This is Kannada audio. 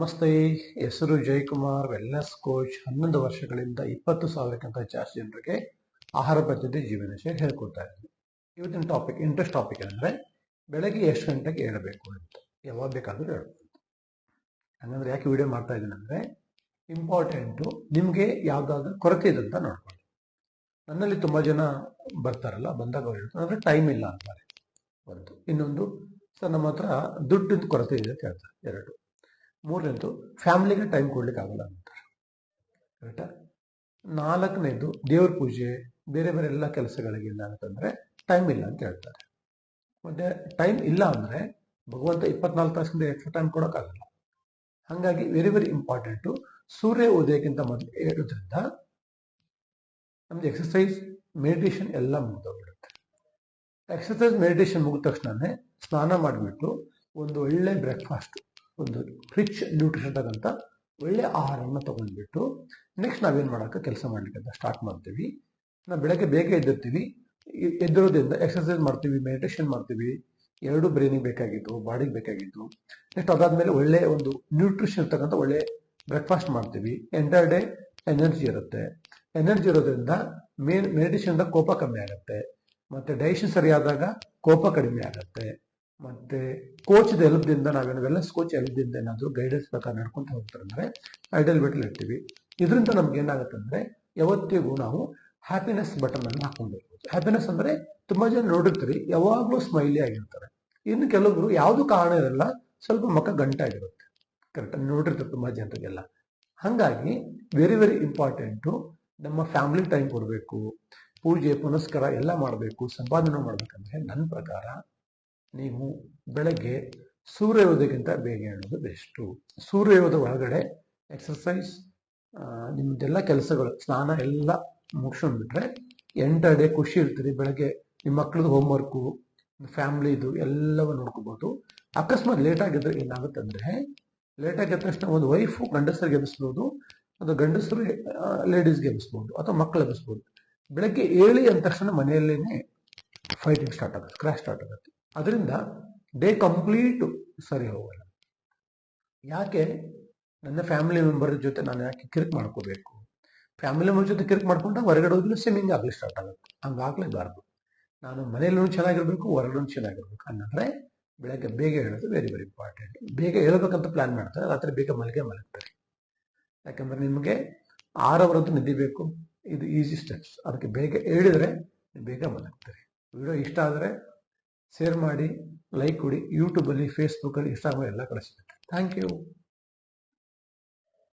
ನಮಸ್ತೆ. ಹೆಸರು ಜಯಕುಮಾರ್, ವೆಲ್ನೆಸ್ ಕೋಚ್. 11 ವರ್ಷಗಳಿಂದ 20,000ಕ್ಕಿಂತ ಜಾಸ್ತಿ ಜನರಿಗೆ ಆಹಾರ ಪದ್ಧತಿ ಜೀವನ ಶೈಲಿ ಹೇಳ್ಕೊಡ್ತಾ ಇದ್ದೀನಿ. ಇವತ್ತಿನ ಇಂಟ್ರೆಸ್ಟ್ ಟಾಪಿಕ್ ಅಂದರೆ ಬೆಳಗ್ಗೆ ಎಷ್ಟು ಗಂಟೆಗೆ ಏಳಬೇಕು ಅಂತ. ಯಾವಾಗ ಬೇಕಾದರೂ ಹೇಳ್ಬೋದು. ಹಂಗಂದ್ರೆ ಯಾಕೆ ವಿಡಿಯೋ ಮಾಡ್ತಾ ಇದ್ದೀನಿ ಅಂದರೆ ಇಂಪಾರ್ಟೆಂಟು, ನಿಮಗೆ ಯಾವುದಾದ್ರೂ ಕೊರತೆ ಇದೆ ಅಂತ ನೋಡ್ಕೊಳ್ಳಿ. ನನ್ನಲ್ಲಿ ತುಂಬ ಜನ ಬರ್ತಾರಲ್ಲ, ಬಂದಾಗ ಅವ್ರು ಹೇಳ್ತಾರೆ ಅಂದರೆ ಟೈಮ್ ಇಲ್ಲ ಅಂತಾರೆ. ಒಂದು. ಇನ್ನೊಂದು, ಸರ್ ನಮ್ಮ ಹತ್ರ ದುಡ್ಡಿನ ಕೊರತೆ ಇದೆ ಅಂತ ಹೇಳ್ತಾರೆ. ಎರಡು. ಮೂರನೇದು, ಫ್ಯಾಮಿಲಿಗೆ ಟೈಮ್ ಕೊಡ್ಲಿಕ್ಕೆ ಆಗಲ್ಲ ಅಂತಾರೆ. ಕರೆಕ್ಟಾ? ನಾಲ್ಕನೇದು, ದೇವ್ರ ಪೂಜೆ ಬೇರೆ ಬೇರೆ ಎಲ್ಲ ಕೆಲಸಗಳಿಗೆ ಇಲ್ಲ ಅಂತಂದ್ರೆ ಟೈಮ್ ಇಲ್ಲ ಅಂತ ಹೇಳ್ತಾರೆ. ಮತ್ತೆ ಟೈಮ್ ಇಲ್ಲ ಅಂದ್ರೆ ಭಗವಂತ 24 ತಾಸಿಂದ ಎಕ್ಸ್ಟ್ರಾ ಟೈಮ್ ಕೊಡೋಕ್ಕಾಗಲ್ಲ. ಹಾಗಾಗಿ ವೆರಿ ವೆರಿ ಇಂಪಾರ್ಟೆಂಟು, ಸೂರ್ಯ ಉದಯಕ್ಕಿಂತ ಮೊದಲು ಹೇಳೋದ್ರಿಂದ ನಮ್ದು ಎಕ್ಸಸೈಸ್, ಮೆಡಿಟೇಷನ್ ಎಲ್ಲ ಮುಗಿದೋಗ್ಬಿಡುತ್ತೆ. ಎಕ್ಸಸೈಸ್ ಮೆಡಿಟೇಷನ್ ಮುಗಿದ ತಕ್ಷಣನೇ ಸ್ನಾನ ಮಾಡಿಬಿಟ್ಟು ಒಂದು ಒಳ್ಳೆ ಬ್ರೇಕ್ಫಾಸ್ಟ್, ಒಂದು ರಿಚ್ ನ್ಯೂಟ್ರಿಷನ್ ತಗೊಂತ ಒಳ್ಳೆ ಆಹಾರವನ್ನು ತಗೊಂಡ್ಬಿಟ್ಟು ನೆಕ್ಸ್ಟ್ ನಾವೇನು ಮಾಡೋಕ್ಕೆ ಕೆಲಸ ಮಾಡ್ಲಿಕ್ಕೆ ಅಂತ ಸ್ಟಾರ್ಟ್ ಮಾಡ್ತೀವಿ. ನಾವು ಬೆಳಗ್ಗೆ ಬೇಗ ಎದ್ದಿರ್ತೀವಿ. ಎದ್ದಿರೋದ್ರಿಂದ ಎಕ್ಸಸೈಸ್ ಮಾಡ್ತೀವಿ, ಮೆಡಿಟೇಷನ್ ಮಾಡ್ತೀವಿ. ಎರಡು ಬ್ರೈನಿಗೆ ಬೇಕಾಗಿದ್ದು, ಬಾಡಿಗೆ ಬೇಕಾಗಿದ್ದು. ನೆಕ್ಸ್ಟ್ ಅದಾದ್ಮೇಲೆ ಒಳ್ಳೆ ಒಂದು ನ್ಯೂಟ್ರಿಷನ್ ತಗೊಂತ ಒಳ್ಳೆ ಬ್ರೇಕ್ಫಾಸ್ಟ್ ಮಾಡ್ತೀವಿ. ಎಂಟೈರ್ ಡೇ ಎನರ್ಜಿ ಇರುತ್ತೆ. ಎನರ್ಜಿ ಇರೋದ್ರಿಂದ ಮೆಡಿಟೇಷನ್ ಕೋಪ ಕಮ್ಮಿ ಆಗುತ್ತೆ. ಮತ್ತೆ ಡೈಜೆಷನ್ ಸರಿಯಾದಾಗ ಕೋಪ ಕಡಿಮೆ ಆಗುತ್ತೆ. ಮತ್ತೆ ಕೋಚ್ ಹೆಲ್ಪ್ದಿಂದ, ನಾವೇನು ವೆಲ್ನೆಸ್ ಕೋಚ್ ಹೆಲ್ಪ್ದಿಂದ ಏನಾದರೂ ಗೈಡೆನ್ಸ್ ಪ್ರಕಾರ ನಡ್ಕೊಂತ ಹೋಗ್ತಾರೆ ಅಂದರೆ ಐಡಲ್ ಬೆಟಲ್ ಇರ್ತೀವಿ. ಇದರಿಂದ ನಮ್ಗೆ ಏನಾಗುತ್ತೆ ಅಂದರೆ ಯಾವತ್ತಿಗೂ ನಾವು ಹ್ಯಾಪಿನೆಸ್ ಬಟನ್ ಅನ್ನು ಹಾಕೊಂಡಿರ್ಬೋದು. ಹ್ಯಾಪಿನೆಸ್ ಅಂದರೆ ತುಂಬಾ ಜನ ನೋಡಿರ್ತೀರಿ, ಯಾವಾಗಲೂ ಸ್ಮೈಲಿ ಆಗಿರ್ತಾರೆ. ಇನ್ನು ಕೆಲವೊಬ್ರು ಯಾವುದು ಕಾರಣ ಇರಲ್ಲ, ಸ್ವಲ್ಪ ಮುಖ ಗಂಟಾಗಿರುತ್ತೆ. ಕರೆಕ್ಟ್ ನೋಡಿರ್ತಾರೆ ತುಂಬಾ ಜನರಿಗೆಲ್ಲ. ಹಾಗಾಗಿ ವೆರಿ ವೆರಿ ಇಂಪಾರ್ಟೆಂಟು, ನಮ್ಮ ಫ್ಯಾಮಿಲಿ ಟೈಮ್ ಕೊಡಬೇಕು, ಪೂಜೆ ಪುನಸ್ಕಾರ ಎಲ್ಲ ಮಾಡಬೇಕು, ಸಂಪಾದನೆ ಮಾಡ್ಬೇಕಂದ್ರೆ ನನ್ನ ಪ್ರಕಾರ ನೀವು ಬೆಳಗ್ಗೆ ಸೂರ್ಯೋದಯಕ್ಕಿಂತ ಬೇಗ ಹೇಳೋದು ಬೆಸ್ಟು. ಸೂರ್ಯೋದಯದ ಒಳಗಡೆ ಎಕ್ಸರ್ಸೈಸ್, ನಿಮ್ದೆಲ್ಲ ಕೆಲಸಗಳು, ಸ್ನಾನ ಎಲ್ಲ ಮುಗಿಸ್ಕೊಂಡ್ಬಿಟ್ರೆ ಎಂಟರ್ ಡೇ ಖುಷಿ ಇರ್ತೀರಿ. ಬೆಳಗ್ಗೆ ನಿಮ್ಮ ಮಕ್ಳದ್ದು ಹೋಮ್ವರ್ಕು, ಫ್ಯಾಮ್ಲಿದು ಎಲ್ಲವೂ ನೋಡ್ಕೋಬೋದು. ಅಕಸ್ಮಾತ್ ಲೇಟ್ ಆಗಿದ್ರೆ ಏನಾಗುತ್ತೆ ಅಂದರೆ, ಲೇಟ್ ಆಗಿದ ತಕ್ಷಣ ಒಂದು ವೈಫು ಗಂಡಸರಿಗೆ ಎಬ್ಬಿಸ್ಬೋದು, ಅದು ಗಂಡಸರು ಲೇಡೀಸ್ಗೆ ಎಬ್ಬಿಸ್ಬೋದು, ಅಥವಾ ಮಕ್ಕಳು ಎಬ್ಬಿಸ್ಬೋದು. ಬೆಳಗ್ಗೆ ಏಳಿ ಅಂದ ತಕ್ಷಣ ಮನೆಯಲ್ಲೇನೆ ಫೈಟಿಂಗ್ ಸ್ಟಾರ್ಟ್ ಆಗುತ್ತೆ, ಕ್ರ್ಯಾಶ್ ಸ್ಟಾರ್ಟ್ ಆಗುತ್ತೆ. ಅದರಿಂದ ಡೇ ಕಂಪ್ಲೀಟ್ ಸರಿ ಹೋಗಲ್ಲ. ಯಾಕೆ? ನನ್ನ ಫ್ಯಾಮಿಲಿ ಮೆಂಬರ್ ಜೊತೆ ನಾನು ಯಾಕೆ ಕಿರಿಕ್ ಮಾಡ್ಕೋಬೇಕು? ಫ್ಯಾಮಿಲಿ ಮೆಂಬರ್ ಜೊತೆ ಕಿರಿಕ್ ಮಾಡ್ಕೊಂಡಾಗ ಹೊರಗಡೆ ಹೋದ್ಮೇಲೆ ಸ್ವಿಮ್ಮಿಂಗ್ ಆಗಲಿ ಸ್ಟಾರ್ಟ್ ಆಗುತ್ತೆ. ಹಂಗಾಗ್ಲೇಬಾರ್ದು. ನಾನು ಮನೆಯಲ್ಲೂ ಚೆನ್ನಾಗಿರ್ಬೇಕು, ಹೊರಗಡೆ ಚೆನ್ನಾಗಿರ್ಬೇಕು ಅನ್ನೋದ್ರೆ ಬೆಳಗ್ಗೆ ಬೇಗ ಹೇಳೋದು ವೆರಿ ವೆರಿ ಇಂಪಾರ್ಟೆಂಟ್. ಬೇಗ ಹೇಳ್ಬೇಕಂತ ಪ್ಲಾನ್ ಮಾಡ್ತಾರೆ, ರಾತ್ರಿ ಬೇಗ ಮಲಗ್ತಾರೆ. ಯಾಕಂದ್ರೆ ನಿಮಗೆ 6 ಅವರಂತೂ ನಿದ್ದೆ ಬೇಕು. ಇದು ಈಸಿ ಸ್ಟೆಪ್ಸ್. ಅದಕ್ಕೆ ಬೇಗ ಹೇಳಿದ್ರೆ ಬೇಗ ಮಲಗ್ತಾರೆ. ವಿಡಿಯೋ ಇಷ್ಟ ಆದರೆ ಶೇರ್ ಮಾಡಿ, ಲೈಕ್ ಕೊಡಿ. ಯೂಟ್ಯೂಬಲ್ಲಿ, ಫೇಸ್ಬುಕ್ಕಲ್ಲಿ, ಇನ್ಸ್ಟಾಗ್ರಾಮ್ ಎಲ್ಲ ಕಳಿಸ್ಬೇಕು. Thank you.